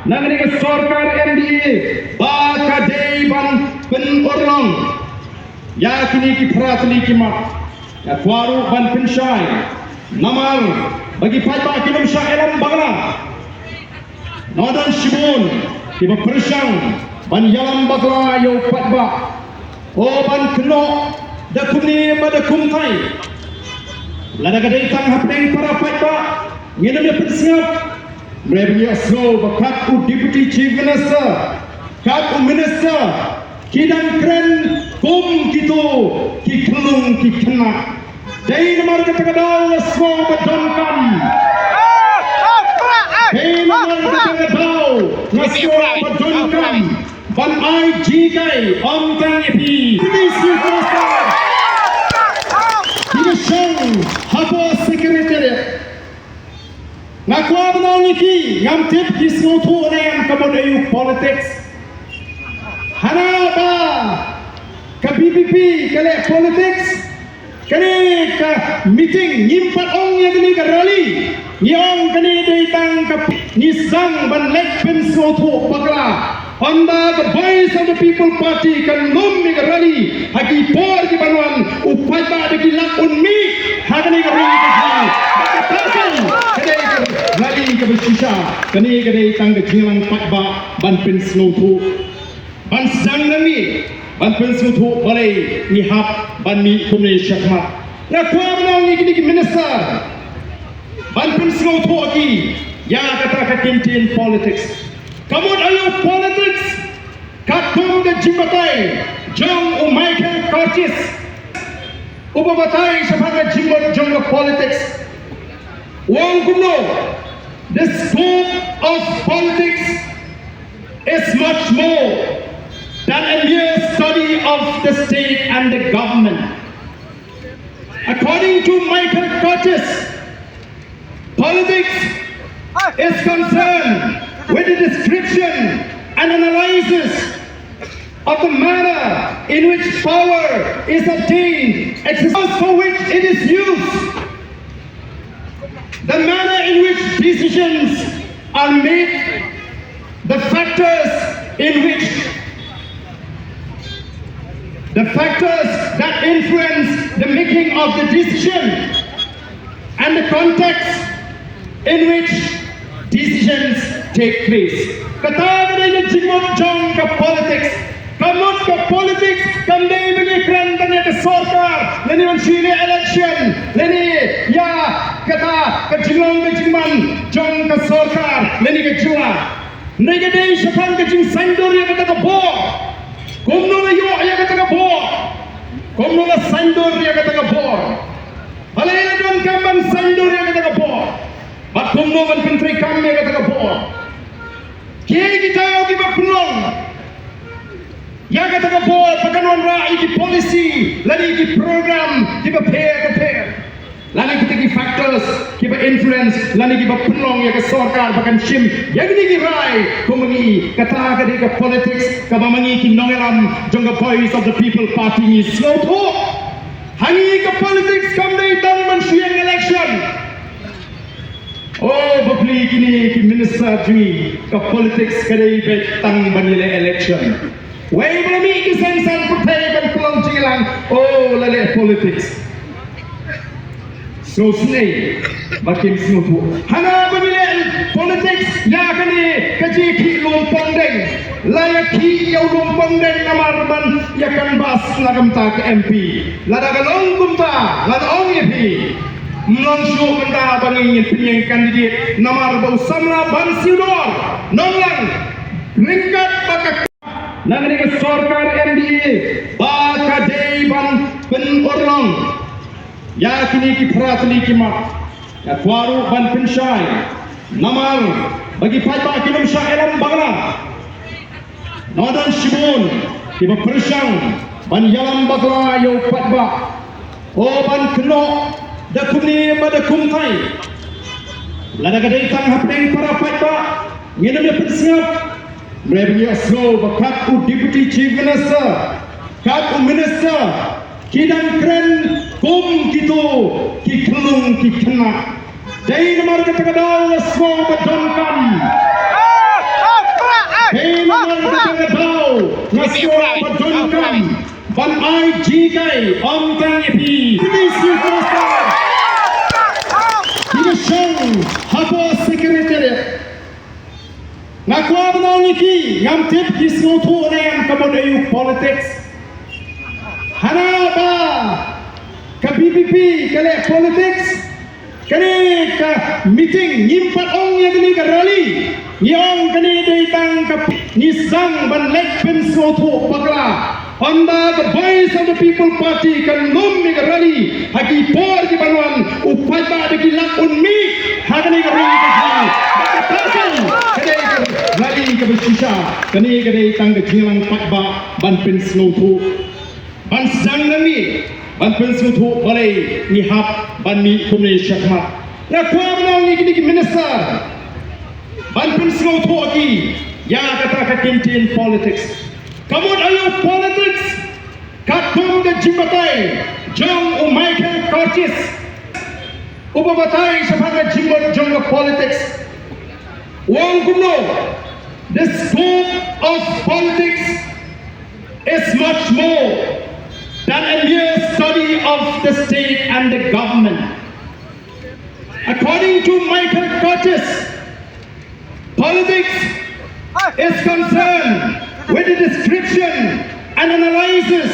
nangani ke sarkar NDA ba kadai ban penorlong ya kini ki pratli ki mak ya kwaru ban pensyai namal bagi paipa kinum syailam bagla nodan shibun ki persang ban yalam bagla yo patba o ban keno da kumni pada kumtai lada kadai tang hapeng para paipa ngene me persiap Mereka asal bakat Deputy Chief Minister, kat Minister, kidang keren kum gitu, ki kelung ki kena. Dari nomor ketegadau asal badonkan. Dari nomor ketegadau asal badonkan. Ban I jigai om tang epi. Deputy Minister. Kita song haba sekretariat. Ngakuan nang iki ngam tip kisnotu orang kabon ayu politics. Hana ba ka BBP kale politics kane ka meeting nyimpat ong yang kini ka rally nyong kane datang ka nisang ban lek pensnotu bagla. Anda the voice of the people party kan lum mi ka rally hagi por di banuan upai ba de kilak unmi hagani ka rally lagi ke bersisa kini kedai tangga jilang patba ban pensnotu ban sedang nami ban pensnotu boleh nihap ban mi kumni syakmat na kuah menang ni kini minister ban pensnotu lagi ya kata ke kintin politics kamu ayo politics katung ke jimbatai jong Michael Curtis upabatai sebagai jimbat jong politics wang kumno. The scope of politics is much more than a mere study of the state and the government. According to Michael Curtis, politics is concerned with the description and analysis of the manner in which power is obtained, exercise for which it is used, the manner in which decisions are made, the factors that influence the making of the decision, and the context in which decisions take place. Kata kadang jingmot jong ke politics, kamut ke politics, kandai bagi kerantanya ke sarkar, lani mansini election, lani ya kata kejinglong kejingman jong ke sarkar, lani kejua. Mereka dai syafan kejing sandur yang kata kebo, kumno layo yang kata kebo, kumno la sandur yang kata kebo. Halai la don kamban sandur yang kata kebo, bat kumno ban pentri kam yang kata kebo. Kiai kita yang kita penuh. Ya kata kebo, pakanon rai di polisi, lagi di program, di prepare. Lagi kita di factors, kita influence, lagi kita penuh ya ke sarkar, bahkan shim. Yang ini di rai, komungi, kata kata ke politics, kabamangi kinongelam, jangka voice of the people party ni slow talk. Hangi ke politics, kamdai tang mensyuang election. Oh, bapli kini ki minister jui ke politics kadai baik tang banile election. Wei belum ini sen-sen pertai dan pulang cilang. Oh, lele politics. So snake, makin snupu. Hana banile politics ya kini kaji ki lumpang deng. Layak ki yau lumpang deng namarban ya kan bas lagam ta ke MP. Lada galong kumta, lada ong yepi. Melangsung benda bangin penyeng kandidat namar bau samla ban siudor nonglang ringkat bakak nangani ke sarkar NDA ba kadai ban penorlong ya kini ki pratli ki mak ya kwaru ban pensyai namar bagi paipa kinum syailam bagla nodan shibun ki persang ban yalam bagla yo patba o ban keno da kumni pada kumtai lada kadai tang hapeng para paipa ngene me persiap mereka asal bakat Deputy Chief Minister, kat Minister, kidang keren kum gitu, ki kelung ki kena. Dari nomor ketegadau asal badonkan. Tao Nasyo Padunkan Ban Ai Jigai Om Kang Epi Polisi Kostar Kita Shong Hapo Secretariat Ngakwa Benong Iki Ngamtip Kisnoto Rayam Kabon Ayu Politics Hana Ba Ka BPP Kale Politics Kani ka meeting Nyimpat Ong yang kini ka rally Yang kini datang ka Nisang Ban Lek Pensroto Pakla Anda the voice of the people party Kan lum ni ka rally Hagi por di Banuan Upai ba di lak unmi Hagani ka rally ka jini Bakatakan Kani ka rally ka bersisa Kani ka datang ka jilang pakba Ban Pensroto Ban sedang nami Ban Pensroto balai Nihap Ban mi kumni syakmat Na kuwa menang ni kini minister Ban Pensroto aki Ya kata ka kintin politics Kamu ayo politics Katung ke jimbatai Jom Michael Curtis Upabatai Sapaka jimbat jom ke politics Wang kumno The scope of politics Is much more Than a mere study of the state and the government. According to Michael Curtis, politics is concerned with the description and analysis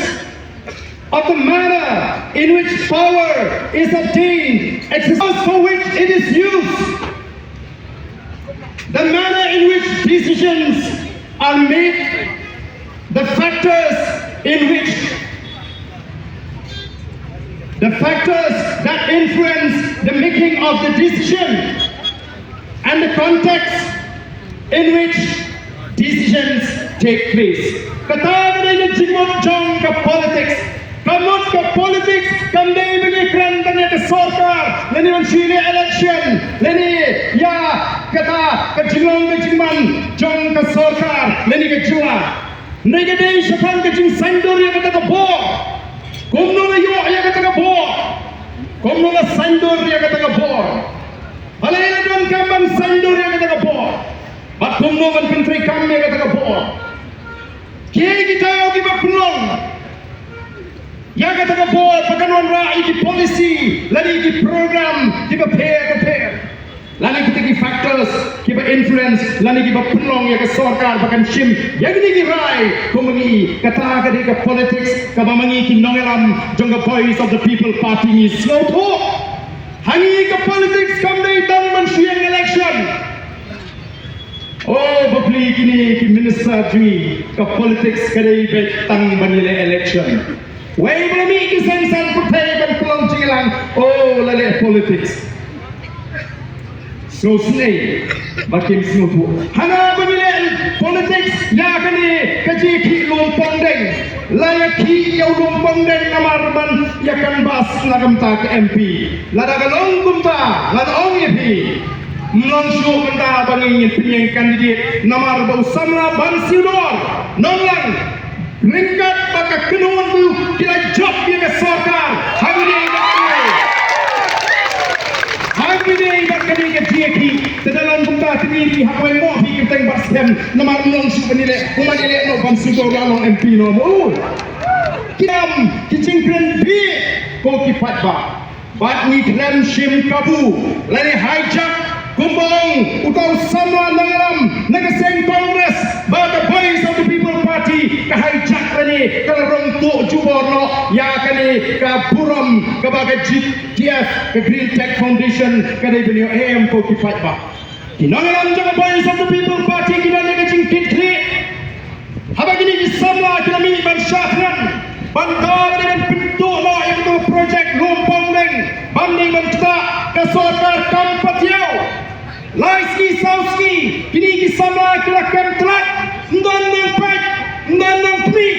of the manner in which power is obtained, exercise for which it is used, the manner in which decisions are made, the factors that influence the making of the decision and the context in which decisions take place. Kata ni jimot jong ke politics, kamut ke politics, kami bagi kerantanya ke sarkar, lani mansili election, lani ya kata ke jiman jong ke sarkar, lani ke jua. Negeri siapa ke jing sandur yang kata ke bo. Kumno na yo ya kata ka bor. Kumno na sandur ya kata ka bor. Halay na doon kamang sandur ya kata ka bor. At kumno man pintri kam ya kata ka bor. Kaya kita yo kiba pulong. Ya kata ka bor pagkanon ra iki policy, lagi iki program kiba pair. Lagi kita ki factors kiba influence, lagi kiba pulong ya ka sarkar bakan shim. Yang ni ki rai kumangi kata ka di ka politics kabamangi ki nongelam jong ka voice of the people party ni slow talk. Hangi ka politics kam dai tang man siang election. Oh bapli kini ki minister jui ka politics ka dai bet tang banile election. Wai belami ki sensan putai ban pulong cilang. Oh lale politics. So snake bakim snopo hana banile politics ya kani kaji ki lumpang deng layak ki yau lumpang deng namarban ya kan bas lagam ta ke MP lada galong kumta lada ong yepi mlong shu benda bangin pinyang kandidat namar bau samla ban siudor nonglang ringkat baka kenuan tu kira job dia ke sarkar hangni bakali ke jieki sedalam benda tinggi hakwai mo hi kiteng basem namar long su benile kumanile no bam su go lalong MP no mo kiam kicing kren bi ko ki fatba bat ni klan shim kabu lani hijack kumbang utau samwa nangalam nagaseng Congress baga voice of the people party ka hijack lani kalrong to juborno ya kani ka buram ka baga GTF ka Green Tech Foundation ka dai benio AM ko ki fatba kinangalam jaga voice of the people party kinane ka jing kitli habagini ki samwa kinami ban syakran bandar dengan pintu lo yang tu projek lumpang deng banding mencita ke sarkar kampatiau Laiski sauski kini ki sama kelakan telat ndang pek ndang pli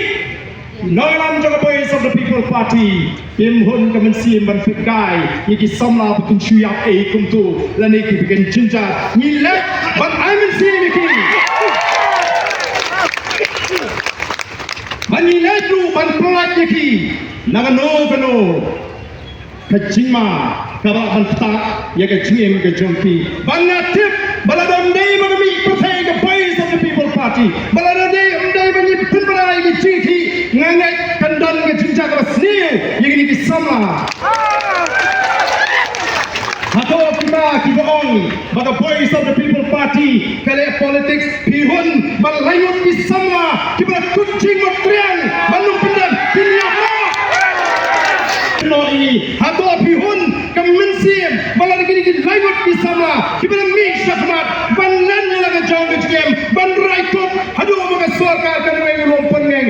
Nolam jaga voice of the people party imhun kemensi ban pekai ki sama putun syuyak kumtu lani ki bikin cinta nilai ban amin sini ki manilai tu ban pelak ki nagano kacima kaba ban tak ya ke jim ke jompi ban natip baladam dei bagami protai the voice of the people party baladam ngangai kandan ke jinjak ke sniu yang ini sama atau kita bohong maka Voice of the People Party kali politics pihun balayut di sama kita kucing matrian balung pendan dunia noi atau pihun kemensim balang gini layut di sama kita mix sakmat balan laga jauh kejem ban raikot aduh maka sarkar kan weng rompen ngeng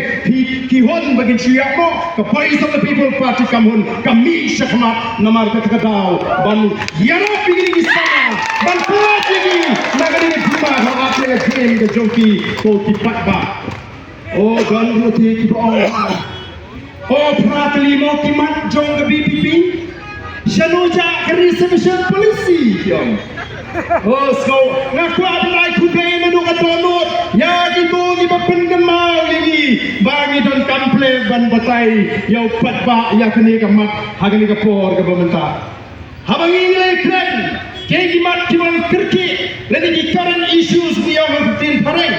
kihon bagi siapa ke Voice of the People Party kamun kami sakmat namar ketakau ban yaro pingin di sana ban kuat lagi naga ini cuma apa yang kini ke joki ko tipat ba oh gan roti kita oh pratli mo kimat jong ke BPP Shanuja Reservation Policy kiong oh so ngaku abulai kublai nadu kadonot ya gitu di bapendem mau lagi bagi don kample ban batai yau patba ya kini kamat hagani kapor ke pemerintah habang ingin keren kaya gimat kiman kerki lagi di current issues yang bertin pareng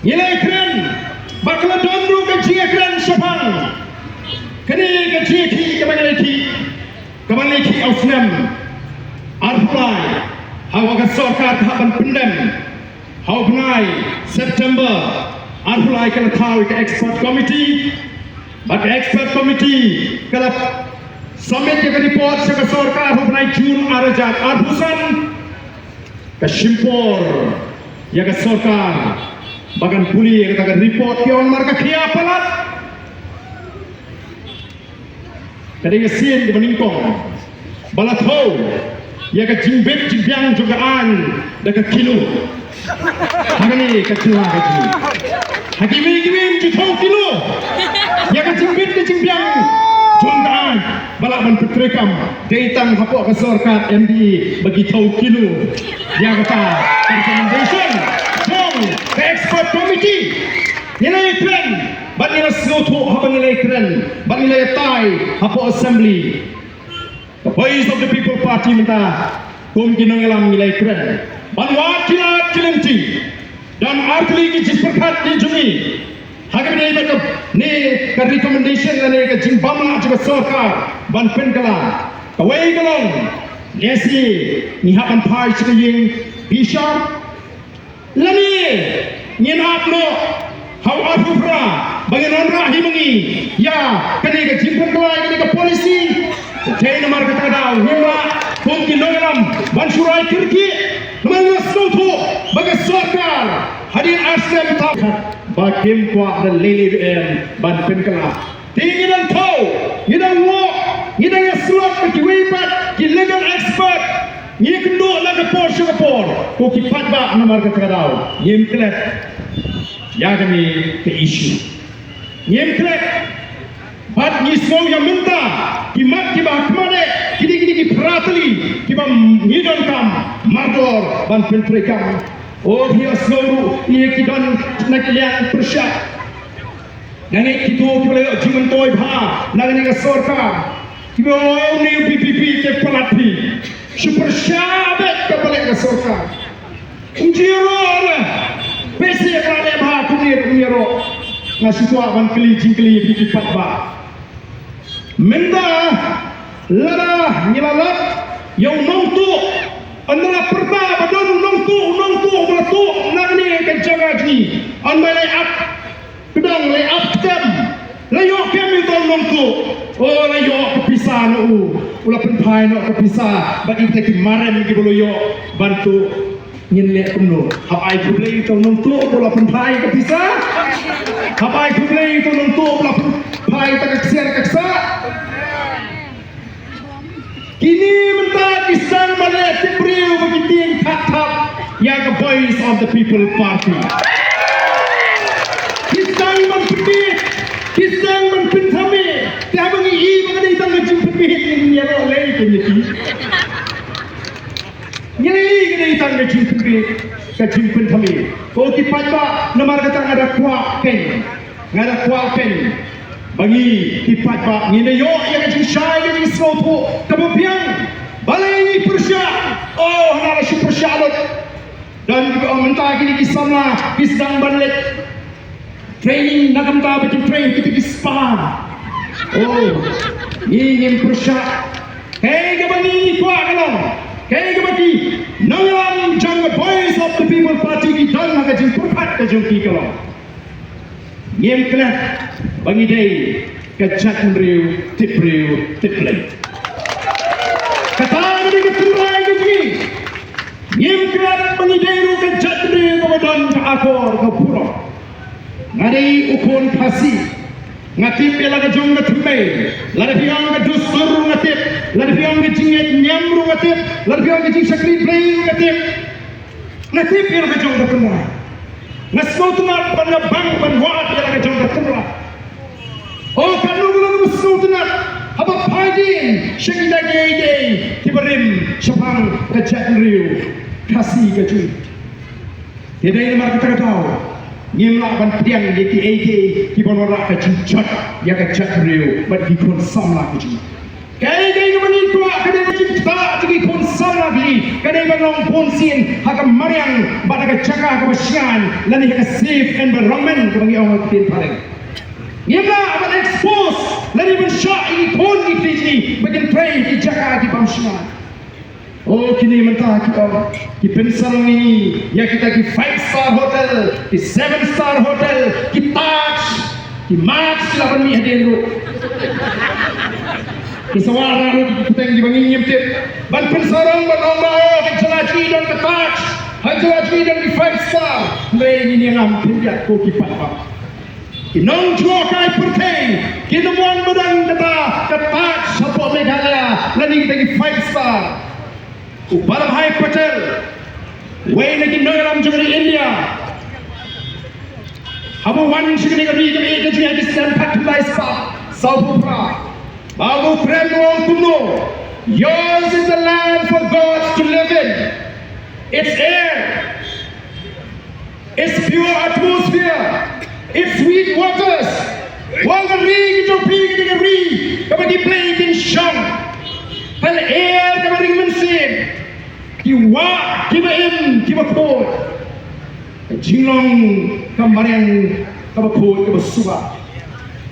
nilai keren bakal donru gaji keren sepang kini gaji ki kemana lagi ausnam arfulai hawa sarkar tahapan pendem hawa benai September arfulai kalau tahu ke expert committee bagi expert committee kalau summit ke report ke sarkar hawa benai Jun arajat arfusan ke Shimpor ya ke sarkar bagan puli yang katakan report kion marka kia palat kadang sin di meningkong balat ho ya ke jimbet jimbiang jugaan dekat kilo hagani kecil lagi hakimi jitong kilo ya ke jimbet di jimbiang jugaan balak ban petrekam datang hapok ke sarkat MD bagi tahu kilo ya kata recommendation the expert committee nilai keren bat nilai selutuh apa nilai keren bat nilai tai apa assembly the Voice of the People Party minta kumkinong alam nilai keren bat wakilat kilinti dan artli kicik perkat di jumi hagam ni bat ni ke recommendation ni ke jimbama juga sarkar ban penkala kawai galong nesi ni hapan pai cikaying bishar lani nyen apno hau afufra bagian rahi mengi ya kene ke jimpun kelai kene ke polisi jai nomor kata dau himma mungkin nolam bansurai kirki namanya soto bagi sarkar hadir aslam tak bakim kuat dan lele ban penkala tinggi dan tau ngidang walk ngidang slot bagi wipat ki legal expert ni kendo la ke por ko ki patba nomor ke kadau yem klet ya kami ke issue yem klet bat ni so yang minta ki mat ki ba kmade ki pratli ki ba ngidon kam mardor ban pentre kam oh dia seluruh ni ki don nak lihat persya nang ki to ki boleh jimen toy bha nang ni ke sarkar ki ba ni PPP ke pelatih super syabet kepala ke sarkar unjiro besi kale bah kunir unjiro ngasih tua ban keli jingkeli di patba menda lara nyilalat yang nongtu andala perta badon nongtu batu nang ni ke jaga ni andai up pedang lay up kem layok kem itu nongtu oh layok kepisah nu ulah penpai nak kepisah bagi kita kemarin kita boleh yo bantu nyelek kuno hapai kublai itu nontu ulah penpai kepisah hapai kublai itu nontu ulah penpai tak kesian keksa kini mentah kisah balik tibriu bagi ting kata yang ke Voice of the People Party kisah menpintami dia bagi mengenai tangga jemput ini ya oleh ini nyai kena tangga jemput kami kau tipat ba nomor kata ada kuat ken bagi tipat ba ngine yo yang syai yang soto kemudian balai ini persya oh nara super syalot dan mantah kini kisamla kisdang balik training nagamta bikin train kita kispan. Oh, ingin persyak. Hey, kabani kuat kalau. Hey, kabani nangalang jang voice of the people party ki dang naga jin purpat ka jong ki kalau. Ngem kelat bangi day kajat mriu tipriu tiplay. Kata ni keturai ki. Ngem kelat bangi day ru kajat mriu kawadan ka akor ka pura. Ngari ukun pasi ngatip elaga jong ngatumay lada biang ka dusur ngatip lada biang ka jinget nyamru ngatip lada biang ka jing sakri play ngatip ngatip elaga jong ngatumay ngasau tumat pada bang banwat elaga jong ngatumay oh kanu gulu ngasau tumat apa pagin syakida gede kibarim syapang kajat riu kasih kajui tidak ini kita tahu Ngimla ban piang di AJ ki bonora ka jinjat ya ka chakreu but ki kon samla ki kai dai mani ko ka dai ki ta ki kon samla ki ka dai long pon sin ha ka mariang ba ka chaka ka basian lani ka safe environment ko ngi awak tin pare ngimla ban expose lani ban shot ki kon ki fiji bagian pray ki chaka ki bamsian. Oh kini mentah kita ki pensarong ini ya kita ki 5-star hotel ki 7-star hotel ki Taj ki Max laban mi haden ro ki sawara ro ki kuteng di bangi nyemtip ban pensarong ban Allah ki jelaji dan ki Taj hajelaji dan ki 5-star le ini ngam pinjat ko ki papa ki nong jua kai perteng ki nemuan bedang kata ki Taj sapo Meghalaya lani kita ki 5-star Balabhai Patel, way lagi noyalam juga di India. Habu wan sini kami kami itu juga di Stan Patilai Spa, South Pura. Babu Premwal Kuno, yours is the land for gods to live in. It's air, it's pure atmosphere, it's sweet waters. Wang ring itu pergi dengan ring, kami di play in shang. Hal air kami ring mensin. Kiwa, kiba im, kiba kod. Jinglong kamariang kaba kod kaba suga.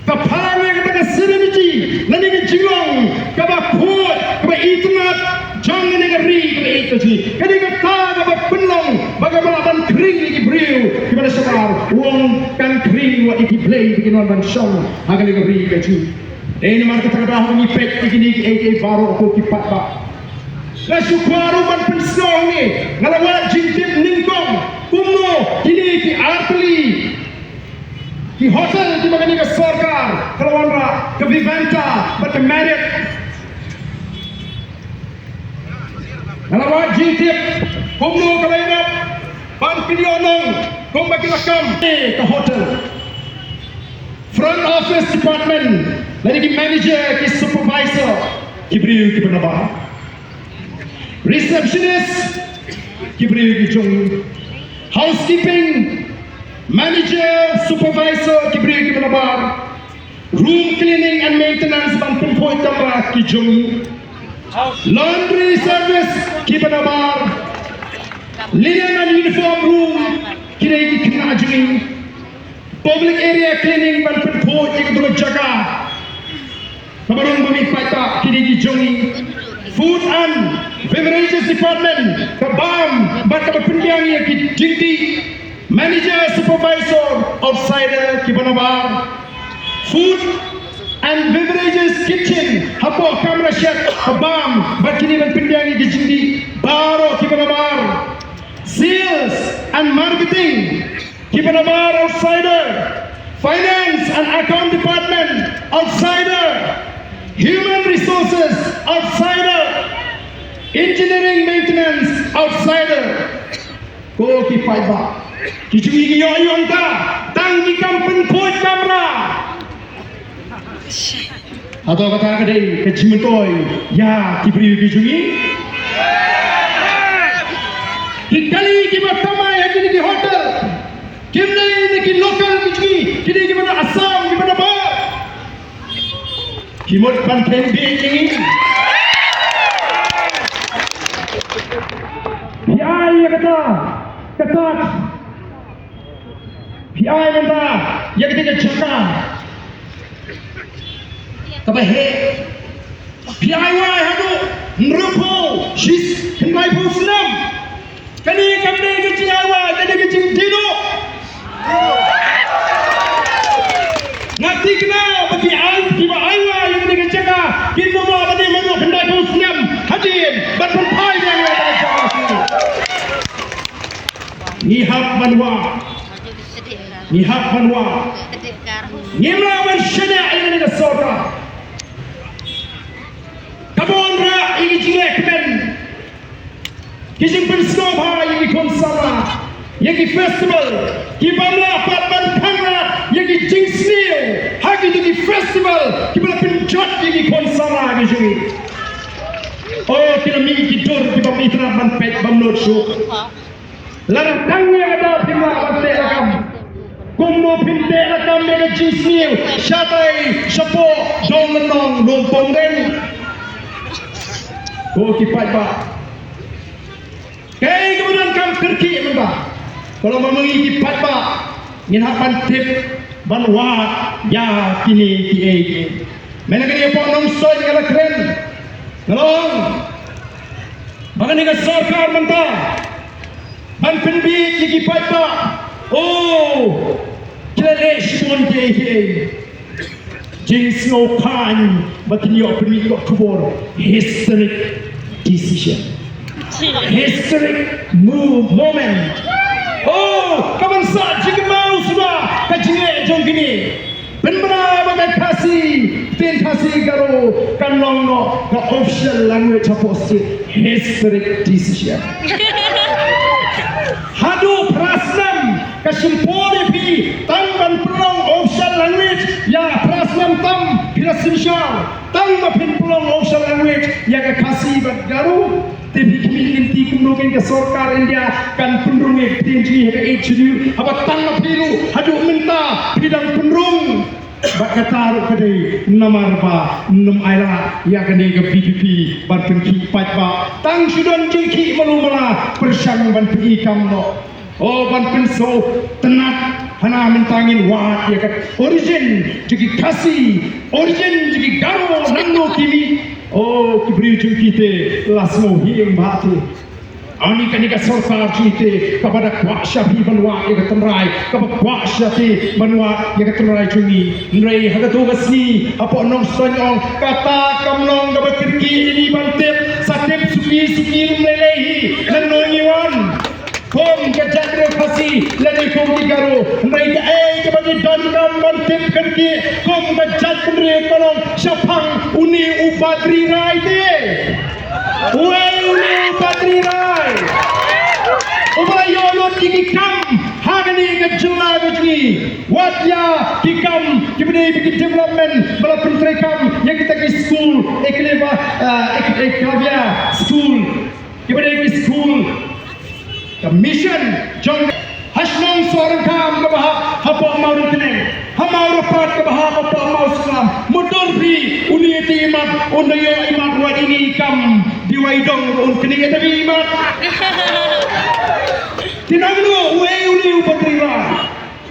Kaparang yang kata serenity, lani ke jinglong kaba kod kaba itungat jangan dengan ri kaba ituji. Kadi kata kaba penlong bagaimana ban kering iki briu kiba sebar wong kan kering wa iki play bikin ban song hagali kaba ri kaju. Ini mar kata kata ni pek iki iki baru ko kipat ba. Nasukaru ban pensong ni ngalawat jintip ningkong kumno kini ki artli ki hotel di bagani ka sarkar kalawanra ke Vivanta but the Marriott ngalawat jintip kumno kalainap ban pilionong kumbagi lakam ke hotel front office department lagi ki manager ki supervisor ki beriu ki penabah receptionist kibriu kijong housekeeping manager supervisor kibriu kibanabar room cleaning and maintenance ban pumpoy kamra kijong laundry service kibanabar linen and uniform room kirei kinajuni public area cleaning ban pumpoy ikdul jaga kabarong bumipata kirei kijong food and beverages department kabam bat kapindiang ya ki jinti manager supervisor outsider kibanabar food and beverages kitchen hapo kamera chef kabam bat kini ban pindiang ki jinti baro kibanabar sales and marketing kibanabar outsider finance and account department outsider human resources outsider engineering maintenance outsider ko ki paiba kijui ki yo anta tang ki kampen khoj kamera atau kata kadai ke jimentoy ya ki beri kijui ki kali ki batama ya ki hotel kimne ki local kijui ki ki mana asam ki mana ba ki mod pan pen bi ni ya kata ketat PI benda yang kita cakap tapi PI hadu merupu shis henai puslam kani kami kecing awak kani kecing dino ngati kena bagi tiba aywa yang kita cakap kita mau bagi menu henai puslam hadir berpenpai yang kita cakap nihab manwa Ngimlawan syada ini dengan saudara Kabon ra ini jingek ben Kijing penskoba ini konsara Yang festival Kibamla patban pangra Yang jing snil Hagi di festival Kibala penjot yang konsara kijing Oh kina mingi kidur Kibam itra banpet bamlot syuk Larang tangnya ada Pimla bante rakam Kumno pinte rakam mega jinsniu Syatai Syapo Dong lenong Lompong den Ko kipat ba Kaya kemudian kam kerki memang Kalau memengi kipat ba Nginhapan tip Banwat Ya kini kie Mana kini po nong soy Ngala keren Ngalong Maka ni sarkar mentah Ban penbi kipat ba Oh Claresh monte Jings no kan but in your got toward historic decision historic moment Oh kapan sa jing mau sudah kajine jong gini benar bagai kasih tin kasih garo kan long no the official language of historic decision Hadu prasnam kasimpore pi tangban pelong official language ya prasnam tam pirasimshal tang mapin pelong official language ya kasih bagaro tapi kini inti kumrogen ke sarkar India kan pendrunge PNG hega HDU apa tang mapiru hadu minta bidang pendrung Bakataru kadai namar ba num aira ya kadai ke PPP ban penki pat ba tang sudon jiki malumala persang ban pi kamno oh ban penso tenat hana mentangin wa ya kat origin jiki kasih origin jiki garo nanno kimi oh kibri jukite lasmo hieng batu Ani kanika sarkar kita kepada kuasa pi banwa yang ketemrai kepada kuasa pi banwa yang ketemrai cumi nrai hagatu gasni apa nong stonyong kata kamnong kepada kirki ini bantep satep suki rumlelehi nanongiwan kom kejadre pasi lani kom digaro nrai ka kepada dandam bantep kirki kom kejadre kolong syapang uni upadri rai de Uni Patri Rai Ubayolot kikam Hagani kejela kejni Watya kikam Kibini bikin development Bala pentrekam Yang kita ke school Eklavia School Kibini ke school Mission Jong Hasnong seorang kam Kebahak Hapa mau rutinen Hamau rapat kebahak Hapa mau selam Mudur bi Uniyati imat Unayo imat Wat ini kam Diwaidong kening tapi imat tinangno uli upatrira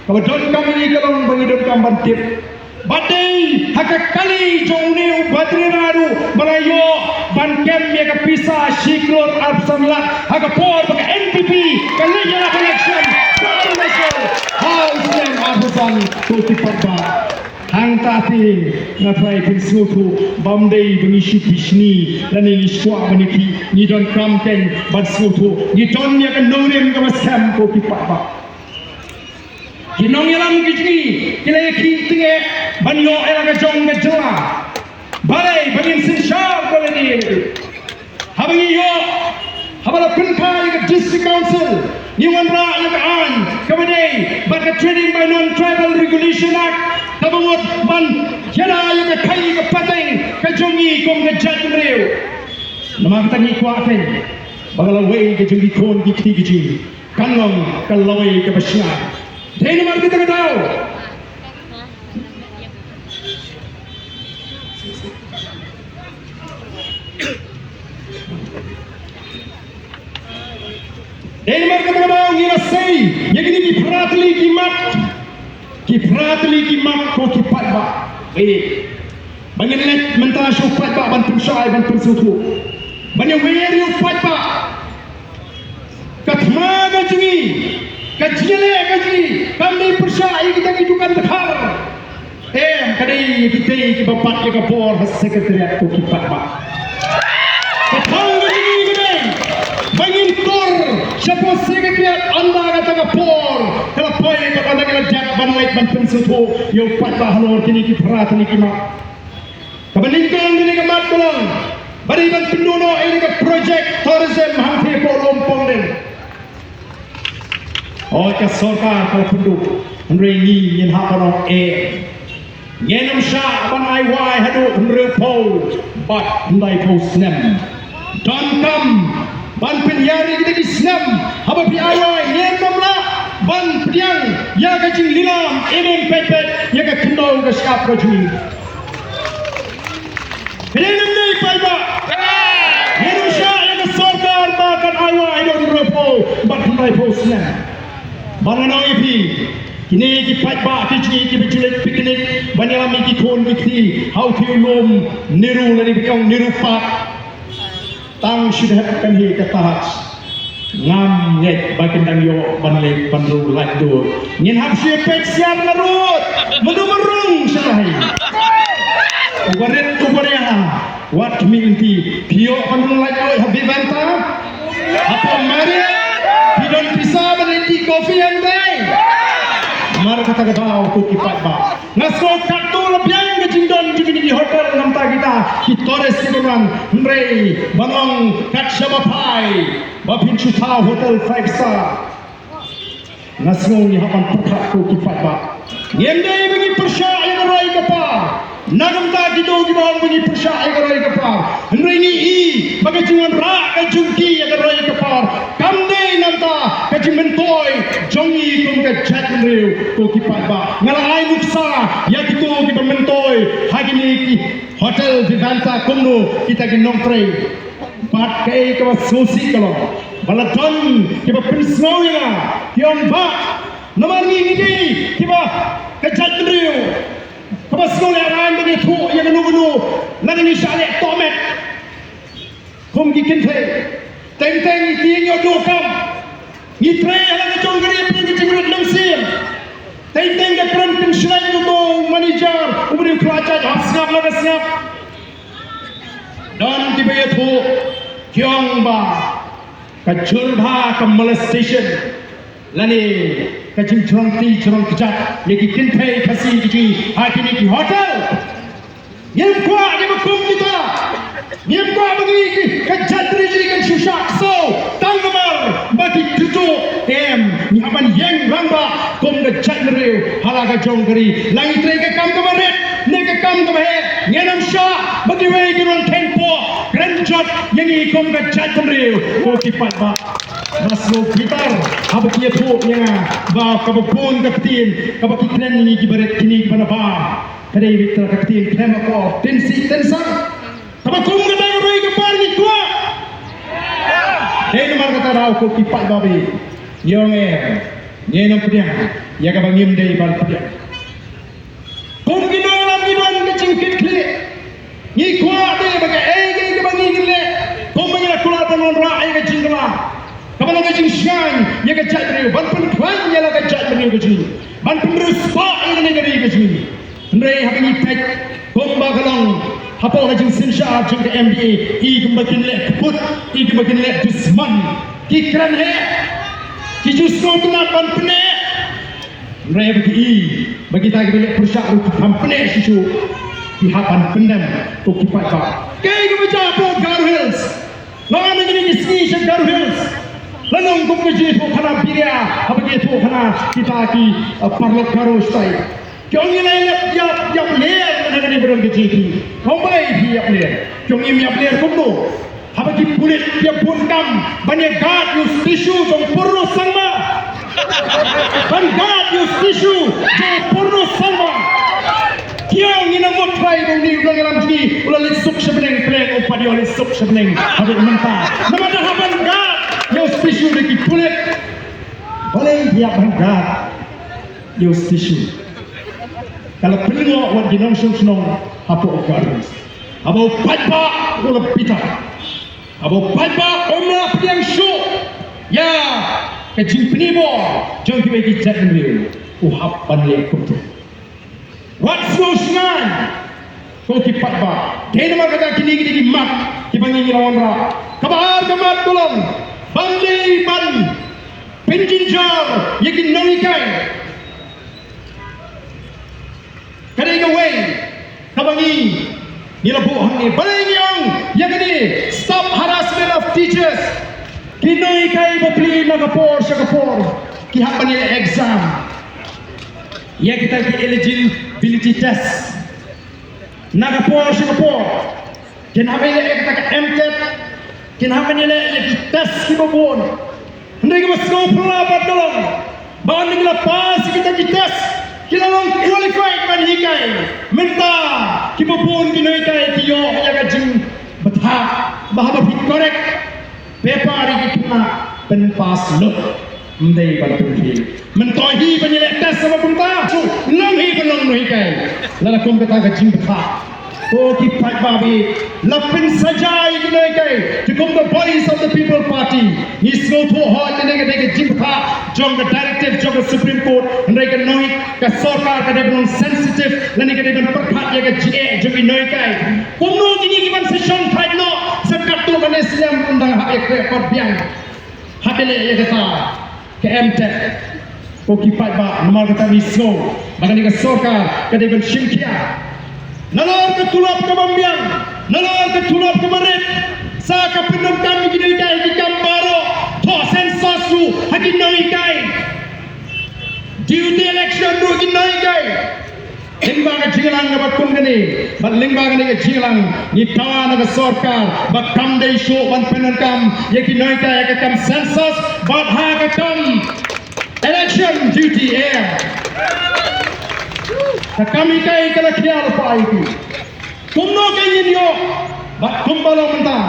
kalau don kami kalau bagi don kamban tip badai hakakali jongni upatrira ru malayo ban kem ya kapisa shikror absamlat hakapor bagi NPP kalinya election house name abusan tuti parba hang tati ngapai pensuku bamdei mengisi bisni dan ini skwa meniki ni don kampen bansuku ni don ya kan norem ka masam ko kipapa kinong yalam kijni kile ki tinge banyo era ka jong ka jela balai bagin sinshar ko ni habangi yo habala kunkai ka district council ni wanra ya ka an kabadai baka trading by non tribal regulation act Tabungot ban jana yung kai ka pateng ka jongi kong ka jat mreu nama kita ni kuaten bagalaway ka jongi kon gikti giji kanong kalaway ka basya dai nama kita ka daw dai nama kita ka daw sei yang ini ki pratli ki mat ko ki patba bangin let mentara shu patba ban pushai ban pusutu bangin weri patba katma gajni kajile gajni kami pushai kita kidukan dekhar kadai kita ki bapak ki kapor sekretariat ko ki patba katang gajni gede bangin tor siapa sekretariat anda kata kapor kalau poin kepada kita jat ban lek ban pensutu yo patba halor kini ki pratli ki mat Kabandingkan ini ke mat kolong bari ban pendono ini ke projek tourism hampi ko lompong den ke sarkar kalau penduk nrengi yin haparong nyenam sha ban ai wai hadu nre po bat ndai po snem don kam ban penyari kita di snem haba pi ai wai nyenam la ban pediang ya ka jing lilam imam pepet ya ka kendau ka skap ka jui Kedengan ni paiba. Indonesia yang sarkar makan awa idon repo batmai posnya. Banana ipi. Kini ki paiba kini ki bijilet piknik banyalam ki kon ki how to lom niru lari biong niru pat. Tang sudah kan hi katahat. Ngam net bakin dang yo banle panru lak dur. Ngin hab siapek siap narut. Menumerung salah. Ubarehan wat minti pio panung lagi habis banta apa mari bidon bisa berhenti kopi yang baik mari kata aku kipat ba ngasko kartu lebiang kecindon di hotel nampak kita di Torres Siburan Mrei Banong kat Shabapai bapin chuta hotel 5 star ngasko ni hapan putra ku kipat ba yendai bagi persyai rai kapa Nagamta gitu gimana bunyi persyai kerai kepar. Henry bagai jangan rak kejungki ya kerai kepar. Kamde nanta kejimentoy jongi kum ke jatmriu ko kipat ba. Ngalai nuksa ya gitu kita mentoy hagini ki hotel Vivanta kumno kita ki nongtrei. Bat kai ke sosi kalau balaton kita pinsau ya. Kion ba nomor ni kita ke jatmriu. Kapas ko le ran bagi thu ya ganu nang ni sale tomet kum gi kinte teng ti yo do kam ni tre ala ga jong gari pin gi jingret nam sim teng ga kran pin shlai do manager ubri klacha hasngap la gasngap dan ti be thu kyong ba ka churba ka molestation lani kacim curang kejat lagi kintai kasih kiji hakini ki hotel yang kuat di bekum kita yang kuat bagi kejat terjadi kan susah so tanggamar bagi tujuh ni aman yang ramba kum kejat mereu halaga jong kari langit rega kam kemaret nega kam kemaret ngenam syah bagi wei giron tempo grand jot yang ikum kejat mereu ko kipat ba Masuk gitar, apa kia tu yang bawa kabupun kapten, kabaki kren ini kibaret kini kibana ba, kadai victor kapten kren apa, tensa, kabakum kata orang kepar ni tua. Hei nomor kata rau ko kipat babi, yang nyenam pediang, ya kabangim dei bal pediang. Kum gidolam gidon kecingkit klik, ni kuat dei bagai kabangim le, kum mengira kulatan on rai kecingkelah. Kapan kajing syan ya kajat beriu ban pentuan ya la kajat beriu kajing ban penruspa ini negeri kajing ndrei habingi pet bomba kalong hapo kajing sinsha jing ke MBA I gembakin le put I gembakin le dusman ki kran he ki jusno tuna ban pene ndrei bagi tagi le persyak ru kampane sisu ki hapan pendam ko ki pat kai ke baca po Garo Hills lawan negeri ni ski Garo Hills Lanong kum ke jitu khana piria apa jitu khana kita ki parlok Garo style kyong ni lai yap ler dengan ni berang ke jitu kombai hi yap ler kyong ni yap ler kum no apa ki pulit dia pun kam banyak guard use tissue jong porno sama ban guard use tissue jong porno sama kyong ni na mot try dong ni ulang alam ni ulang lesuk sebeneng pleng upadi oleh lesuk sebeneng habis mentah nama dah haban guard yang spesial lagi kulit siap bangga use tissue. Kalau pelingok wan ginong senong apa garis. Abo paipa ulah pita. Abo paipa omla piang show. Ya, kecing penibo jom kita kijat ni. Uhap panle kutu. Wat sosngan. Kau kipat ba. Kena makata kini di mak. Kipangi lawan ra. Kabar kamat tolong. Bandi ban. Penjinjar yakin nongikai. Kadai kawai. Kabangi. Nilabuhan ni. Balik yang. Yang ini. Stop harassment of teachers. Kinaikai bapli nagapor sa kapor. Kihapan nila exam. Ya kita ki eligibility test. Nagapor sa kapor. Kinhapan nila kita ka MTET. Kinhapan nila ki test ki babon. Hindi ka mas pelabat dolong. Bahan nila pas kita ki test. Kilalong qualified man hikay. Minta ki babon kinaikai ki yo ya ka jing betha. Bahaba fit correct. Paper ini kita penpas look, mendai bantu dia. Mentohi penyelek tes sama punta, nonghi penong nonghi kai. Lalu kau kata kajing betah. Oh kipat babi, lapin saja ini kai. Cukup the voice of the people party. Nisro tu hal ini kita kajing betah. Jom the directive, jom the Supreme Court. Mereka nonghi ke sorkar kita penong sensitive. Lalu kita penong perkat ya ke GA, jom ini kai. Kuno ini kita session fight no. Sekartu mana Islam undang hak ekor biang. Habile ya kata ke MTET. Kipat ba nomor kata mislo. Maka ni ke sorkar kada ben shimkia. Nalor ke tulap ke mambiang. Nalor ke tulap ke marit. Sa ka pinong kami gini kai di kambaro. To sensasu haki noi kai. Duty election do gini kai. Limbaga jingalang na batkong gani, bat limbaga ni jingalang ni tawa na sorkar, bat kam day show ban penangkam, yaki noy ka yaki kam census, bat ha ka kam election duty air. Ta kami kay kala kiyal pa itu. Kumno kay ninyo, bat kumbalo menta.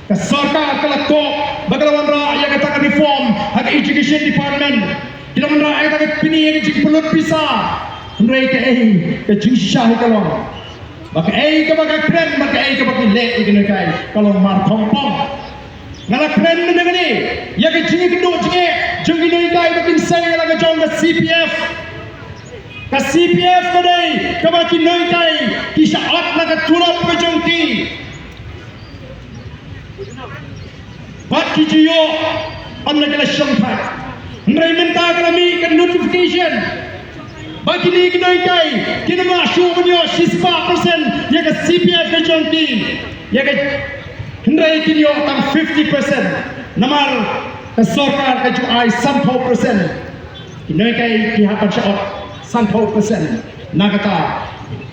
Ka sorkar kala ko, bagalawan ra yaki taka reform, hak education department, kilawan ra yaki taka pini yaki pulut pisa. Mereka ke jusah kalau, maka ke bagai keren, maka ke bagai lek ini kai. Kalau mar kompong, ngalah keren mana ni? Ya ke jingi kedua jingi ni kai bagai saya lagi jom ke CPF, ke CPF kadai, ke bagai ni kai kisah at lagi tulap ke jongki. Bat kijiyo, anda kena syampat. Mereka minta kami ke notification. Bagi ni kena kai, kena masuk punya 6% ya ke CPF ke jongki, ya ke hendai kini orang 50%, namar ke sorkar ke juai 100%, kena kai kihapan syot 100%, nak kata,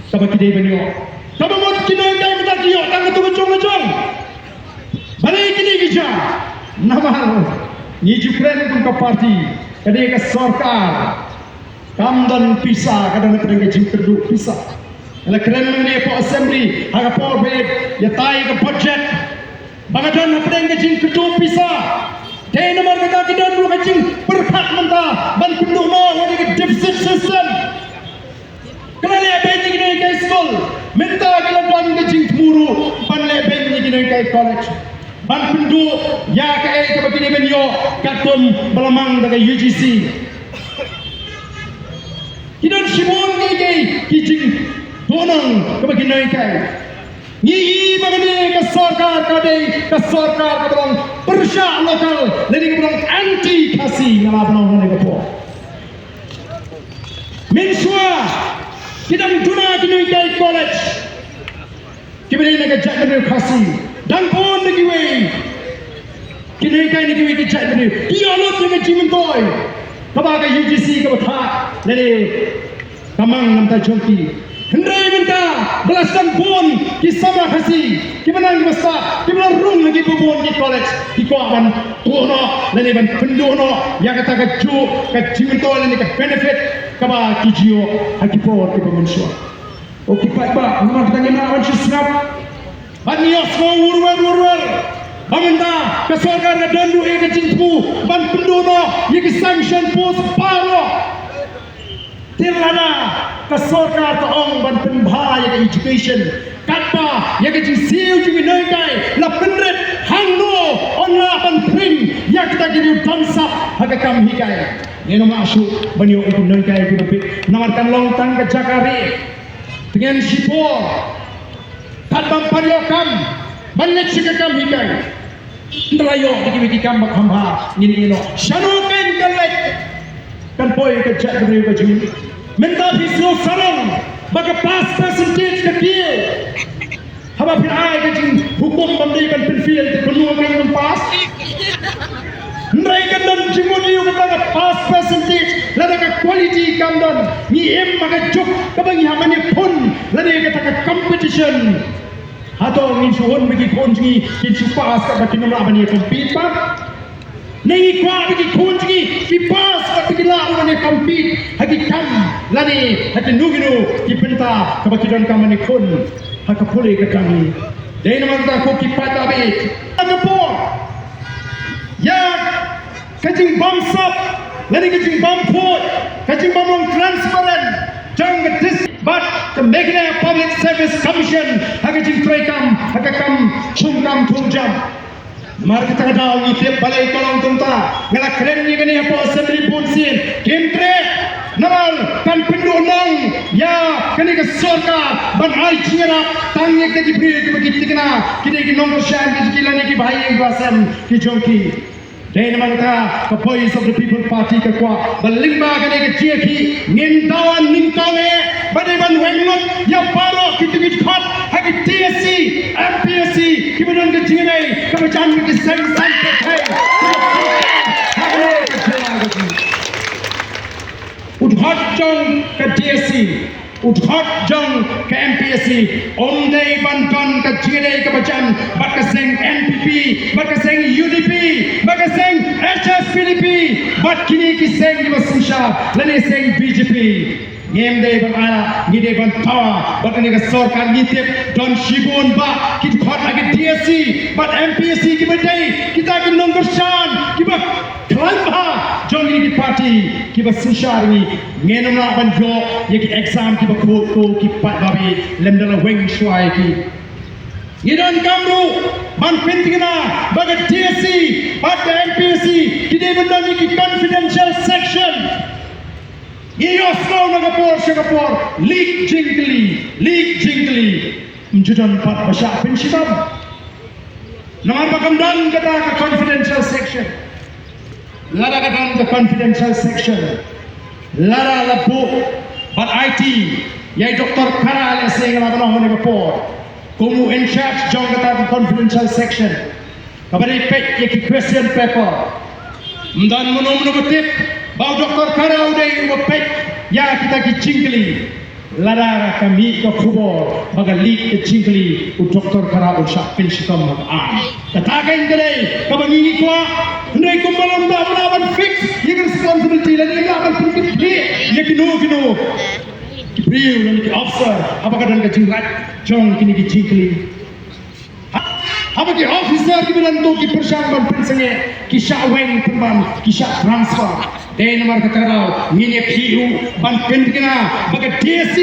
tapi kini punya, tapi mau kena kai kita kio, tang tu macam, balik kini kita, namar ni jupren pun ke parti, kena ke sorkar. Kamdan pisah kadang kadang jing terduk pisah. Kalau keren mengenai po assembly, harga po bed, ya tay ke budget. Bangadan apa yang jing terduk pisah. Kaya nomor kata kita dulu jing berkat mentah, ban penduk mau ada ke deficit system. Kalau le benji kita ke school, minta kalau ban ke jing muru, ban le benji kita ke college. Ban penduk ya ke bagi menyo katum belamang dari UGC. Hidup Shimon ni kijing donang kebagi naik kai. Ni bagani kesorkar kadai kesorkar kebelang persya lokal lagi kebelang anti kasih nama penong ni kepo. Mensua kita duna kini kai college. Kiberi nak jat kini kasih dan pun lagi way. Kini kai ni kini jat kini. Dialog dengan cimentoy. Kabaga UGC ke betah dari kamang nampak jongki. Hendai minta belasan pun kisah kasih. Kimenang besar, kimenang rung lagi bubun di college. Ikawan tuno, lani ban pendono yang kata keju, kejimentol lani ke benefit kaba kijio akipor ke pemensuah. Oke pak, nomor kita ni nak wanci snap. Banios mau urwer. Bamenda ke sorgar na dandu e ke jingpu ban pendono ye ke sanction post paro tirlana ke sorgar ta ong ban penbha ye ke education katpa ye ke jing siu jing noi kai la penret hangno onna ban pring ya kita gini bangsa haga kam hikai neno masuk banyo itu noi kai itu lebih namarkan longtang ke Jakari dengan sipor katbam pariokam banyak sikakam hikai Ndelayo bagi kam bakhamba ni no shanukan galek kan poi ke jak dari baju minta bisu sarang baga pass percentage ke dia haba pin ai ke jing hukum bandai kan pin fiel te penuh kan pass ndai kan dan jimoni yo kata pass percentage lada ka quality kam dan ni em baga juk ka bangi hamani pun lada kata competition atau ingin suhun bagi kunci ingin supas kat bagi nomor abang ni compete pak nengi kuat bagi kunci kipas kat bagi lah abang ni compete hagi kam lani hagi nuginu kipenta kat bagi don kam ni kun haka pulih ke kami dari nama kita ku kipat abis agapor ya kajing bamsap lani kajing bamput kajing bamong transparent jangan ngedis but the Meghalaya Public Service Commission hagajing traikam hagakam chungkam tungjam mar kita kadal ni tep balai kolong tunta ngala keren ni gani apa assembly punsin kempre namal kan pendunang ya kani ke sorka ban ai chingra tangye ke dibri ke kitikna kini ki nomor shan ki kilani ki bhai ek basam ki jonki Dahil naman ka Voice of the People Party ka kwa balimba ka ni ka ki nintawan nintame badiban wenglot ya paro kitigit khat hagi TSC MPSC kibadon ka jingai ka macam ki sen san pe thai udhat jong ka TSC udhat jong ke MPSC omdai banton ka jingai ka macam bakaseng NPP bakaseng UDP bakaseng HSPDP bat kini ki seng di Masusha lani seng BJP ngem dei ban ala ni dei ban tawa bat ni ka sarkar nitip don shibun ba ki thot age DSC bat MPSC ki badai kita ki nongor shan ki ba khlamba jong ni ki party ki ba sushar ni ngenom na ban jo ye ki exam ki ba ko ki pat babi lemdala weng shwai ki Idan kamu man pentingna baga TSC pada MPSC kita benda ni confidential section iyo slow Singapore leak jingli menjudan pat basya penshibam nama bagamdan kata ke confidential section lada kata ke confidential section lada labu bat IT yai Dr. Kara leseng lada nama Singapore Kumu in charge jong kata confidential section. Kabari pek yaki question paper. Mdan mono betip bau Dr. Kara udai pek ya kita ki cingli. Lara kami ke kubur baga leak ke cingli u Dr. Kara u syak penshikam magaan. Katakan kedai kabangi kwa ndai kumbalam da melawan fix yaki responsibility lagi akan pergi yaki no Kibriu nanti officer apa kadang kejingrat jong kini kejingli apa ki officer ki bilanto ki persangban pensenge ki syaweng pemban ki syak transfer dai nomor katarau ngini kiu ban pendina baga DSC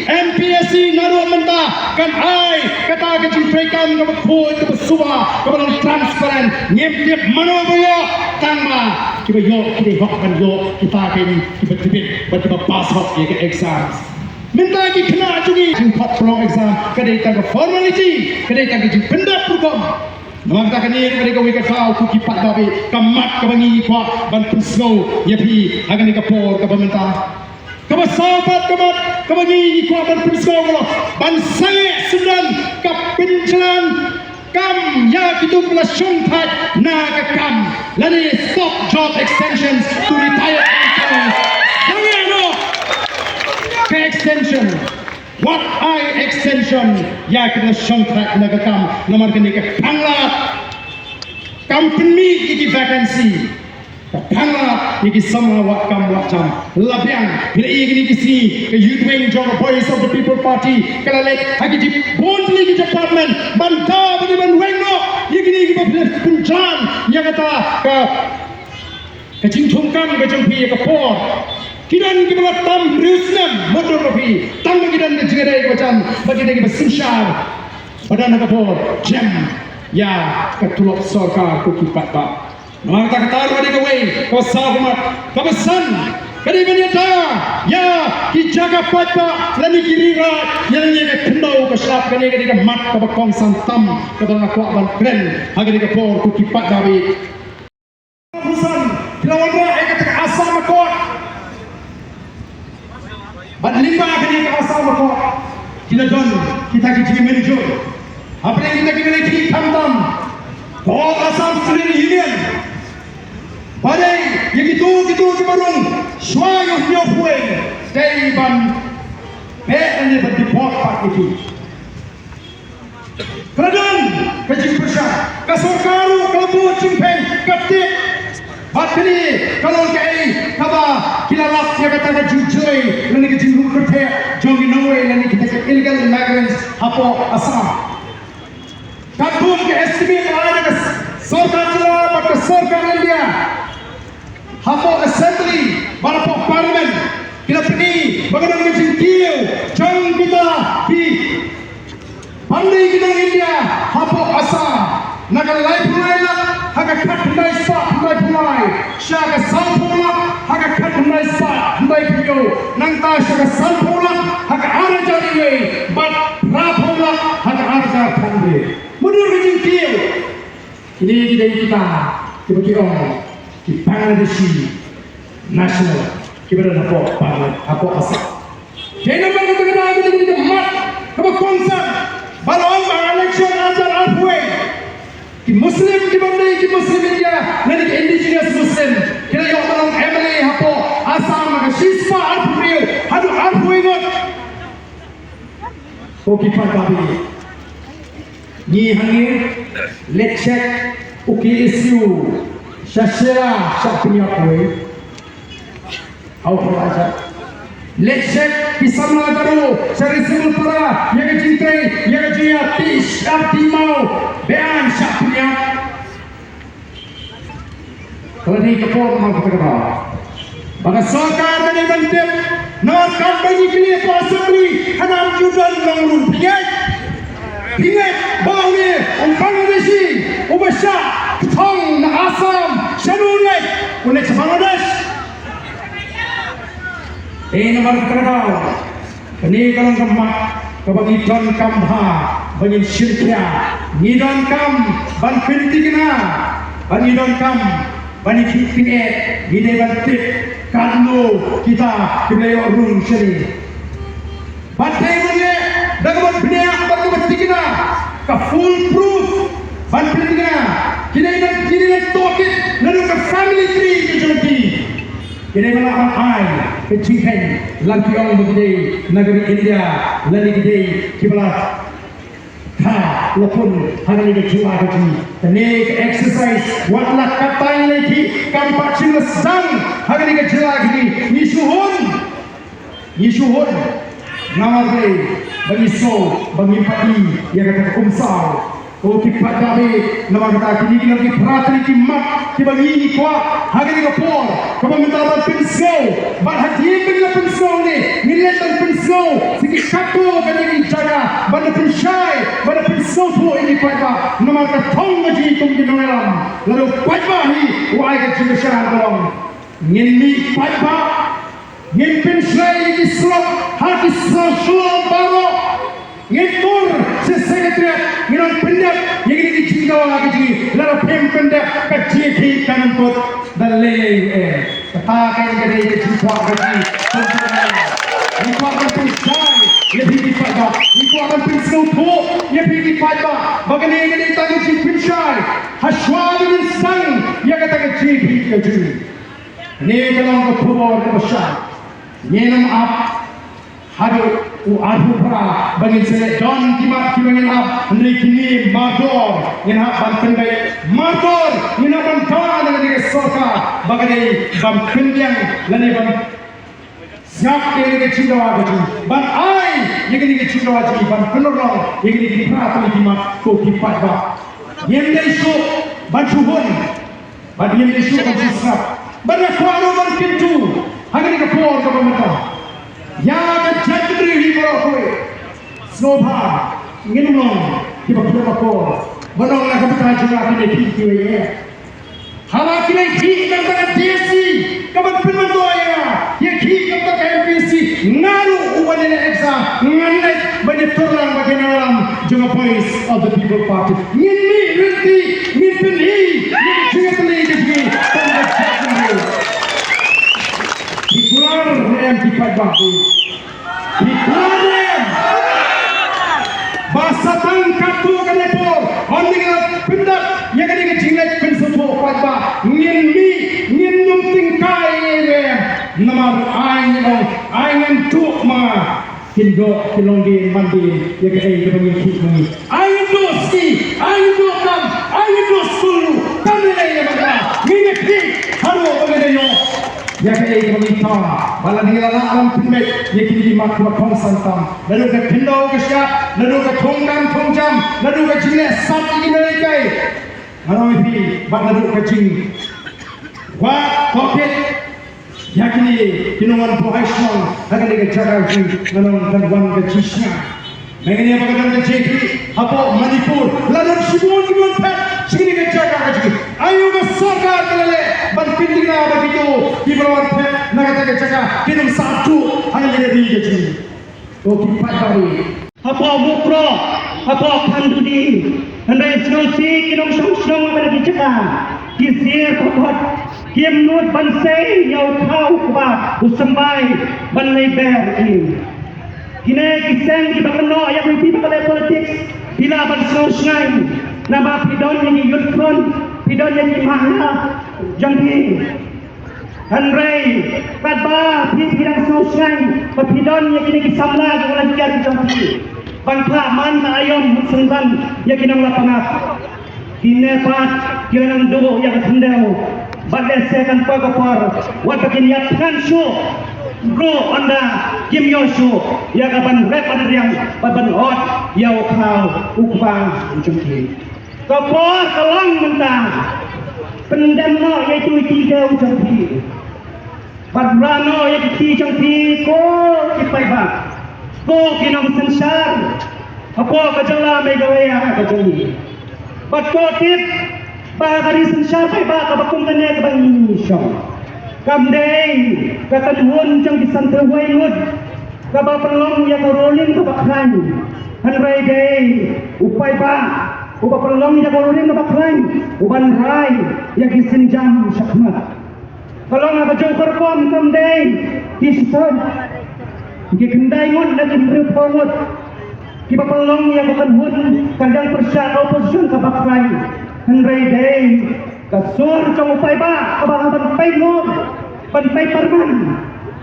MPSC naru menta kan ai kata kejing prekam ka ko itu besuba ka balang transparent ngem tiap manoboyo tangma ki bayo ki hok ban yo kita ken ki betibit ba pass hok ye ke exams minta ki kena jungi jingkat pelong exam kedai tangga formality kedai tangga jing benda program nama kita kini kedai kau ikat kau ku kipat babi kamat kabangi kwa ban pusno yapi agan ni kapor kabamenta kabasabat kamat kabangi kwa ban pusno kalau ban sange sudan kapinjalan kam ya kitu pula syungtat na kam lani stop job extensions to retire employees extension what I extension ya kita syangkrak nagakam nomor kini ke panglat company iki vacancy panglat iki sama wakam wakam labiang bila ini kisi ke youth wing job Voice of the People Party kalau lek hagi di bondli di department banta bagi ban wengo gini kita puncan yang kata ke cingcungkan ke jempi ke por kidan kita buat tam Rusnam motor kopi tam kidan ke jengedai macam bagi kita bersinsar pada nak por jam ya ketulok sorka ku kipat ba nama kata taruh di kawai kau sahmat kau pesan kadi menyata ya kijaga patba lani kirira yang ni ke kendau ke slap kadi ke mat ke bakong santam ke dalam kuat ban kren hagi ke por ku kipat dawi pesan kilawanda ke asal makot ban lima kadi ke asal makot kita don kita ke manager apa yang kita miliki kantam kau asal student union badai yang itu ke barung suayo nyo puwe stay ban be ane ban deport pak itu kadang kajing persya kasorkaru kalbu cimpeng katik batni kalau kai kaba kilalap ya kata jujui lani kajing rukete jongi nowe lani kita illegal migrants hapo asam kadung ke estimate ada ke sorkar jila pak sorkar India hapo assembly barapo parlimen kita pergi bagaimana menjengkiu jang kita di pandai kita India hapo asa naga lai punai lah haga kat punai spot punai punai syaga salpula haga kat punai spot punai puyo nangta syaga salpula haga ara jariwe bat rapula haga ara jarapande mundur menjengkiu ini kita orang di Bangladeshi national kita dah dapat banget apa asal jangan bangga kita kita mat apa konsep balon election ajar alpuai di Muslim di Bangladesh di Muslim India nanti indigenous Muslim kita yang balon MLA apa asal maka siswa alpuai hadu alpuai ngot oke tapi ni hangir let's check okay issue Syashira syaknya kue, awak aja. Let's check kisahnya baru. Seri sebelum para yang cintai, yang dia tish, mau bean syaknya. Kalau ni kepor mau kita bawa. Maka sorkar tadi bantip, nakkan bagi kini pasal ni hanam judan langrun pingat. Pingat bahawa Bangladeshi, Ubasha, Tong, Assam, Shanulek, unek Bangladesh. Ini nomor kedua. Ini kalau kemak kebagi don kamha, bagi syirkia, ni don kam, ban pentingna, bagi don kam, bagi pingat, ni dewan tip, kalau kita kebaya orang sini. Batai mana? Dapat pingat, dapat tinggal. Ka full proof ban pentingna kini tokit lalu ke family tree ke jadi kini melawan ai kecikan lagi orang begini negeri India lagi gede kiblat ha lopun hari ini cuma gaji ini exercise wala katai lagi kampak cilasang hari ini kecil lagi Yisuhun nama bagi bagi pagi yang kata kumsal oh kipat kami nama kata kini lagi peratri kimat bagi ini kuat hari ini kapor kau minta ban pensau ban hati bagi pensau ni nilai ban pensau sikit satu kan ini jaga ban pensai ban pensau tu ini kuat nama kata tong ngaji itu mungkin dalam lalu kuat bahi wahai kecil masyarakat dalam ngin mi kuat bah ngin pensai ini slot hati slot baru ngitur sekretariat ngilang pendek yang ini dicinta lagi lalu pendek kecil kan untuk dalai katakan dari dicinta lagi itu akan pensai lebih dipakai itu akan pensau tu lebih dipakai bagaimana yang ini tadi pensai haswa dengan sang yang kata kecil ini kalau kepulauan besar ini nama hadu adu pra bagi saya don kimat kimangan ab hendai kini mador yang hak ban pendai mador yang ban kawan dengan dia soka bagi ban kendang lani ban siap yang dia cinta wajib ban ai yang dia cinta wajib ban penolong yang dia perhatian kimat ko kipat ba Yen dai su ban suhun. Ban yen dai su ban susrap. Ban kuano ban pintu. Hangani ka por ka pamata. Ya ka chatri hi bro koe. Snowball. Nginong di bawah por. Banong na kapita juga kini pintu ye. Hawa kini ki kata desi. Kapan penonton ya. Ye ki kata MPC. Ngaru ubanene exam. Nganai banyak turang bagian juga voice of the people party. Ngini renti ngipeni ngini jadi tanda cakap. Dikular yang dipakai. Dikular. Bahasa tangkat tu kan lepor. Orang dengan pendak yang kena jingat pensupo kuatba. Ngin numting kai ye. Namar aing tu ma. Kindo kilonggi mandi yang kena bagi hikmah. Aing tu ski, aing tu kam, aing tu sulu. Kami lagi macam. Ngini pi haru bagi yo. Ya kaya kami tahu, malah dia alam pindah, ya kini makhluk konsantam. Lalu ke pindah ke siap, lalu ke thongjam, lalu ke jenis sat ini mereka. Kalau ini, lalu ke jing, wah pocket, ya kini kinuman profesional, akan dikerjakan jing, lalu kan ke jisnya. Mengenai apa kata JP, apa Manipur, lalu Sibuan pet, sini kerjakan jing. Ayo ke sorga kelele. Berpindah begitu di bawah pet nak kata jaga kinum satu hanya jadi jadi. Okey pagi. Apa mukro, apa pandudi, anda senosi kinum song pada dijaga. Kisir kokot, kim nut bansai yau kau kuat usambai banlai ber ini. Kini kiseng kita kena yang lebih pada politik. Bila bansongsai, nama pidon yang yudkon, pidon yang mahal. Jangan Andrei Kadba Pidang Sosai Pidon yang kini kisamla dengan jari jangan bangka man ayom sengban yang kini lapangat kini pat kini do yang hendau badai sekan pagapar wat kini yatkan show bro anda kim yoshu yang kapan rep pada yang baban hot yau kau ukbang jengki kapor kelang mentang pendana yaitu tiga ucapi Badrano yaitu tiga ucapi ko kipaiba ko kinong sensar apa kajala megawaya kajali batkotip bagari sensar paiba kabakung tanya kabang syam kamdei katanhun jang disanterway ngud kabapelong yang rolling kabakhan hanray day upaiba uba pelong yang rolling kabakhan uban rai yang disenjam syakmat kalau nak jauh perform kamdei dispon kendai ngud dan berpawut kiba pelong yang katanhun kandang persya opposition kabakhan hanray day kasur trong upay ba kabang banpay mo banpay parman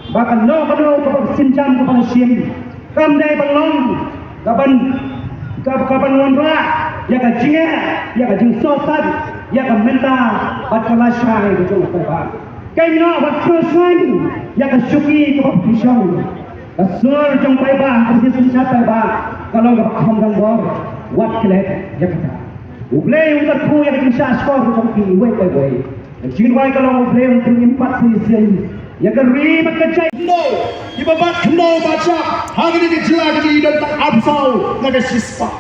bahkan no kano kapag sinjam kapag siyem kamday balong kaban wanra ya ka jinga ya ka jing sotan ya ka menta at kalashay trong upay ba kay no wat krosan ya ka syuki kapag pisang kasur trong upay ba kapag sinjam ba kalau kapag hamdang bor wat kilet ya kata Ublay untuk ku yang bisa skor untuk kiwet away. Jika wai kalau ublay untuk impat sisi, ya keri macam no, ibabat no baca, hari ini jelas di dan tak absau naga sispa.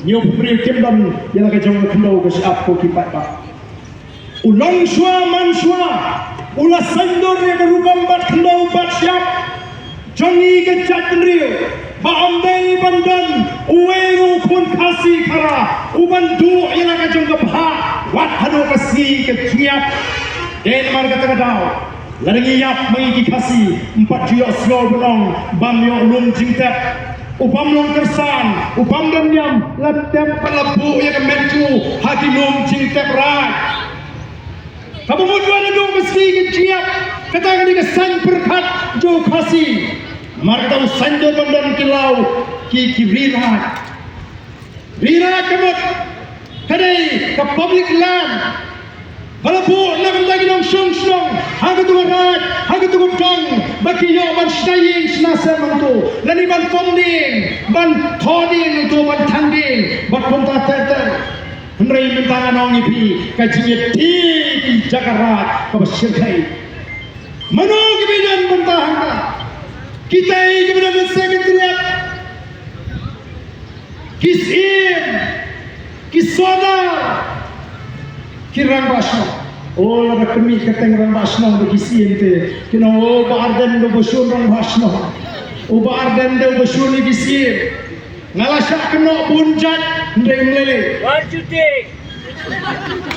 Nyo pemberi kembang yang naga jauh no ke siap ku kipat pak. Ulang shua mansua, ulas sandor yang kerubang bat no bat siap. Jangi ke jatnrio. Baamdai bandan uwero pun kasih kara ubandu yang akan jangka bah wat hado kasih kejiap dan marga terkadau lagi yap mengi kasih 4 juta slow belong bamyo lum jingtep upam lum kersan upam danyam latep pelabu yang kemencu haki lum jingtep rai kamu mudua nado kasih kejiap katakan ini kesan berkat jauh kasih Marga sanjur bandan kilau ki rira kemut kadai ke public land balabu nak lagi nong song haga tu rat haga tu dong baki yo ban staying snasa mantu lani ban funding ban thoding tu ban tanding ban konta teter Henry mentang anong ipi kajinya di Jakarta kabasirkai. Manong kebidan mentang kita kebidan sekretariat kisim kisoda kirang basno. Oh, ada kami keteng rang basno begisim te. Kino barden do bosun rang basno. O barden do bosun gisim. Ngalasak kena bunjat ndai melele. What you think?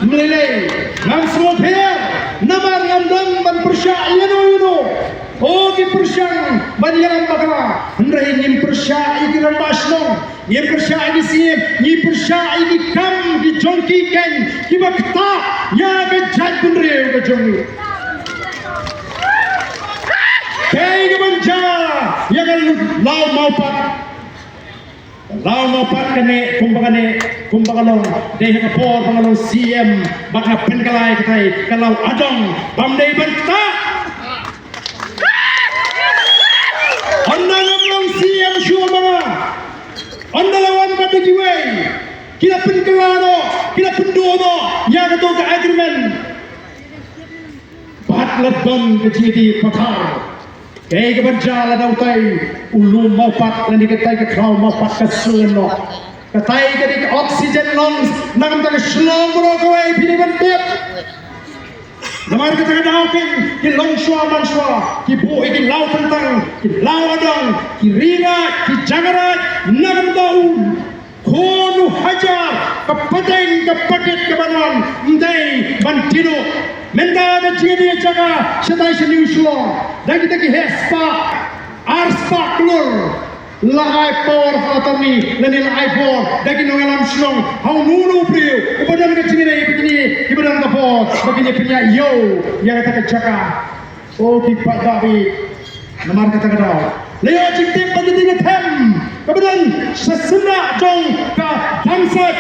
Melele. Ngam semua pher. Namar ngandang ban persya yuno. Oh ki persyang ban yalam bakra. Ndai nyim persya ikiran basno. Nyim persya di sim, nyim persya di kam di jongki ken. Ki bakta ya ke jat bundre ke jongi. Kay ke banja ya kan lau mau pat. Lau mau pat kene kumbakalong deh kapor pangalong CM baka penkalai katai kalau adong pamdai banta anda ngomong CM syua mga anda lawan pada jiwe kila penkalano kila pendono ya kato ka agreement bat lebon kejidi patar kay keberjala daw tayo ulu mau pat lani katay ka kraw mau pat ka suno katay ka di oxygen lungs nang taga slong bro ko ay pinibantip namar ka taga daw ki long shwa man shwa ki buhi ki law tentang ki law adang ki rina ki jagarat nang daw kono hajar kapateng kapaket kabanan ndai bantino Menda da jadi jaga setai seni usulo dan kita ki hespa arspa klur laai por fatami lani laai por dagi nongalam slong hau nunu priu upadan ka cingire begini ibadan ka por begini punya yo yang kata ke jaga oh ki padabi namar kata kadau leo ciktim paditing them kemudian sesena jong ka bangsat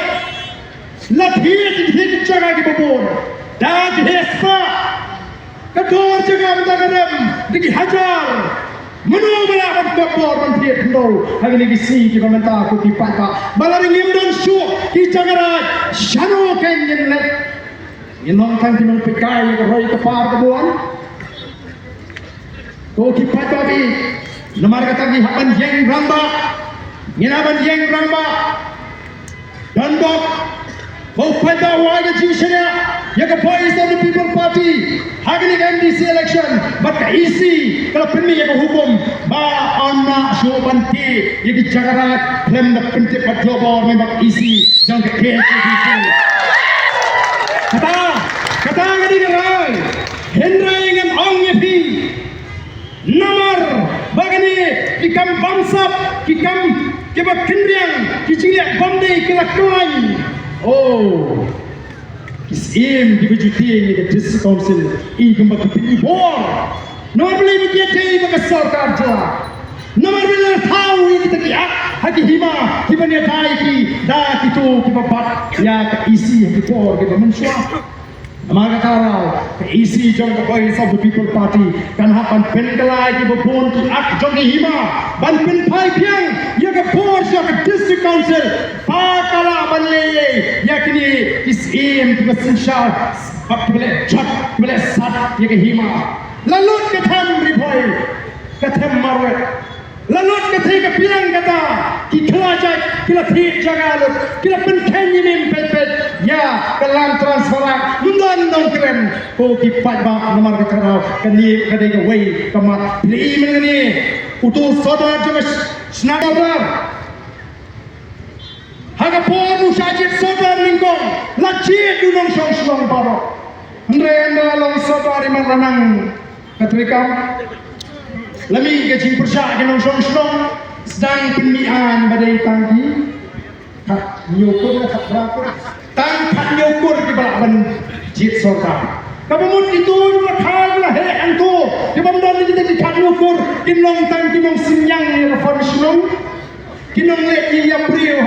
latih di jaga ki babor dan hespa kedua jaga mentagaram digi hajar menubala bakbor menteri pendau hari ini si ki pemerintah ku ki pata balaring imdan syu ki jagarat shano ken yenlet inong kan kinong pikai ka roy ka par kabuan ko ki pata bi namar kata ki hapan jeng ramba nginaban jeng ramba dan dok Bau pada warga Jinshania, yang voice of the people party, hari ini MDC election, maka isi kalau pemilih yang hukum, ba anak syubanti, yang Jakarta, klaim nak penting pada global memang isi, jangan ke KSDC. Kata ngadi ngai, Hendra ingin ongyepi, namar, bagani, kikam bangsap, kikam kebab kendriang, kicingnya bandai kelakon. Oh, isim dibujuti the district council even bak pini bor. Normally we get day bak sarkar jwa. Nomor bila tahu ini taki hati hima himanya dai ki da kitu ki babat ya ka isi ki bor ki manusia. Amaga karau ka isi jong ka voice of the people party kan hapan pengalai ki babon ki ak jong ki hima ban pen pai piang ya ka bor ya ka district council pakala banle yakni isim ki basinshar bak bele chat bele sat ya ka hima lalut ka tham riboy ka tham marwet lalut ka thai ka piang kata ki khlajat kila thik jagalut kila penkenyi nim pet ya kelang transferak mundan nong kren ko ki pat ba nomor ka karau kani kadai ka wei kamat pli mengani utu saudara juga snadar haga ponu sajit saudara ningkong lacit dunong song song baro ndre long saudara manang katrikam lami ke jing persya ke nong song song sedang pemian badai tangki kat nyukur kat berakur tang kat nyukur di balaban jit sorka kapamun itu lakal lah he antu di bamdan ni di kat nyukur kinong tang kinong sinyang ni reformation kinong le ya priyo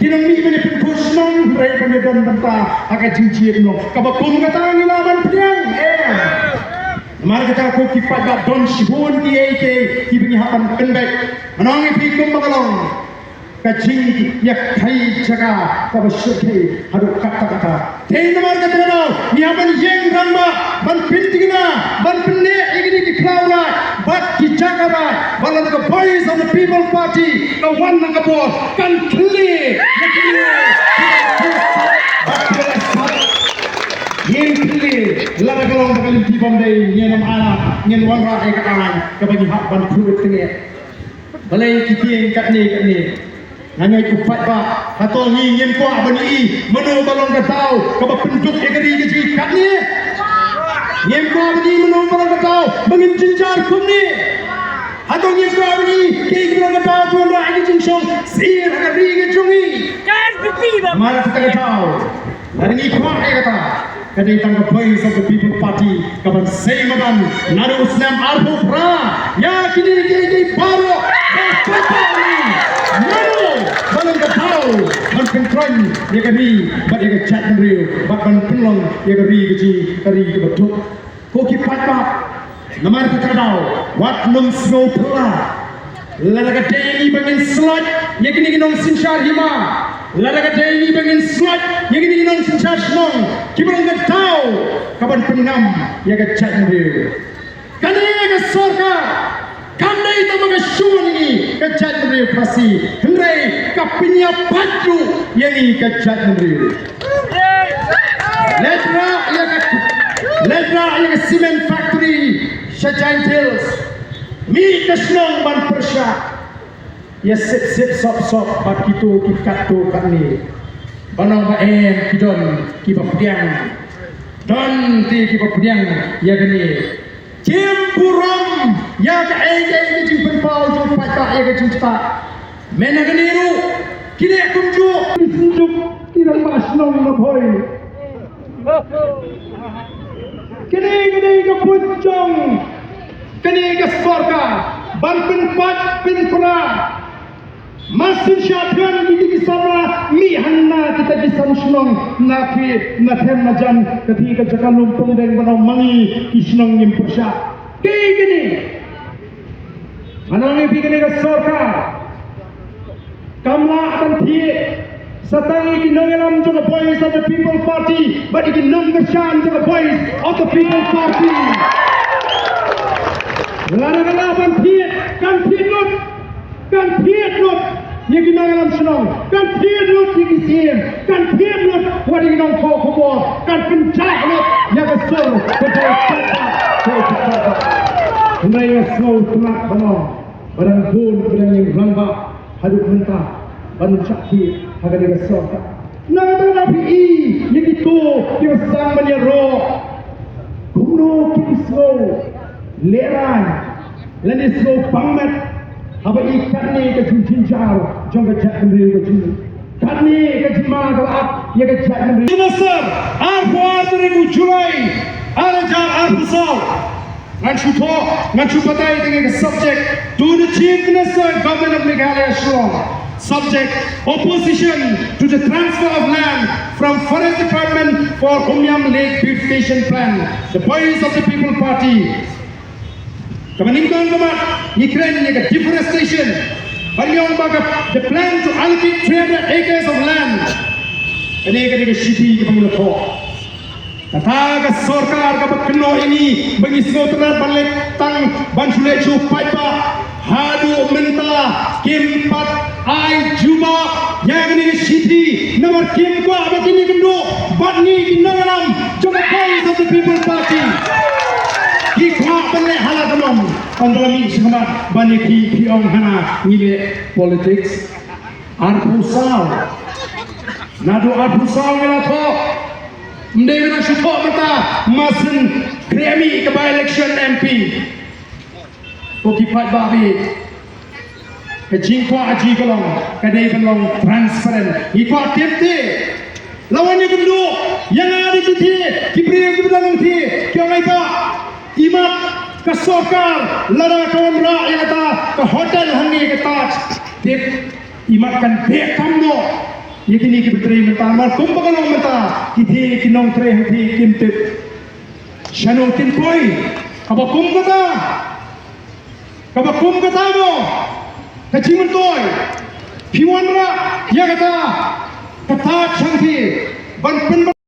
kinong mi bani penkusnong rai pemedan banta aga jinjit no kapapun kata ni laban piang Mari kita ko kipat ba don sibun ki eke ki bingi hapan pendek manangi pikum magalong kajing yak kai jaga ka bashke hadu kata tein mar ka tano yaban yeng ramba ban pintigna ban pinne igni ki kraula bat ki jagara balan the voice of the people party ka one ka bor kan clear yen clear lara galong bakalim ti bom dei nyenam ana nyen wanra e ka angan ka bagi hak ban pruit tenge balai ki tieng kat ni Nangai ku fat ba hatol ni ngem ko abani mano balong ka tau ka ba penduk egari ke ji kat ni ngem ko abani mano balong ka tau bangin jinjar kum ni hatol ngem ko abani ke balong ka tau tuan ra agi jing song sir egari ke jungi kan pipi ba mara ka tau dari ni ko e kata kadai tang ka voice of the people party ka ban sei madan naru usnam arbo pra ya kini ke baro Balang katau, ban pentron, ya kami, bat ya cat meriu, bat ban penlong, ya kari keci, kari ke betul. Koki patpak, namar katau, wat nung snow pula, laraga deni bangin slot, ya kini kinong sinshar hima, laraga deni bangin slot, ya kini kinong sinshar snong, kibarang katau, kaban penam, ya cat meriu. Kani ya sorka. Kandai tamaga shuni kajat demokrasi hendrai kapinya baju yang kajat meriu ledra ya cement factory Shajain Hills mi kasnong ban persya ya sip sop bat kitu kikatu kani banang ba kidon kibapdiang don ti kibapdiang ya gani Cimpuram ya ka ege jing penpau jong pata ege jing ta menageniru kini kumju sinjuk kira masnong na boy kini ka punjong kini ka sorka ban penpat penpra masin syatran di sana mi hanna kita bisa musnong nafi nathem najan ketika jakan lumpung dan banau mangi kisnong nyimpursa kayak gini manang ibi kini ke sorka kamla akan thiye satangi kinongelam to the voice of the people party but ikinong kashan to the voice of the people party lana ban thiye kan thiye not yang kita dalam senang, kan tiada yang kisah, kan tiada what yang kita talk about, kan pencahayaan yang besar, betul. Mereka semua telah benar, barang pun barang yang lamba, hadut mentah, barang sakit, agar dia besar. Nada nabi yang itu yang sang menyerok, kuno kita slow, leran, lain slow banget. Apa ikan ni ke cincin jong ke cat meriu ke cincin kan ni ke cima gelap ya ke cat meriu Minister Arfuar 2000 Julai Arajar Arfusal ngan patai dengan ke subject to the Chief Minister Government of Meghalaya Shillong subject opposition to the transfer of land from Forest Department for Umyam Lake Beautification Plan the voice of the People Party Kemeningkan kemat, Ukraine yang deforestation, baliong bagat the plan to allocate 300 acres of land. Ini ke city ke Bangladesh. Kata ke sorkar ke keno ini bagi semua tenar balik tang banjule cu paipa hadu mentala kimpat ai juma yang ini ke city nomor kim ko abak ini kendo batni kinangalam jom voice of the People Party. Kikwa balik halat belum antara mi sebenarnya banyak piong hana nile politics arpusal nado arpusal ngela to mendai na syukur mata masin kremi ke by election MP Kokipat babi kejingkwa aji kolong kadai kolong transparent ikwa tipte lawannya bendu yang ada di sini kipriya kibilang ti kyongai pa imat ke sokar lara kawan rakyat kata ke hotel hangi kata dek imatkan dek kamno yakini ki betri menta mar kumbakalong menta kithi kinong tre hati kimtip shano kinpoi kaba kum kata mo kajiman toy Piwanra, ya kata, kata cantik, ban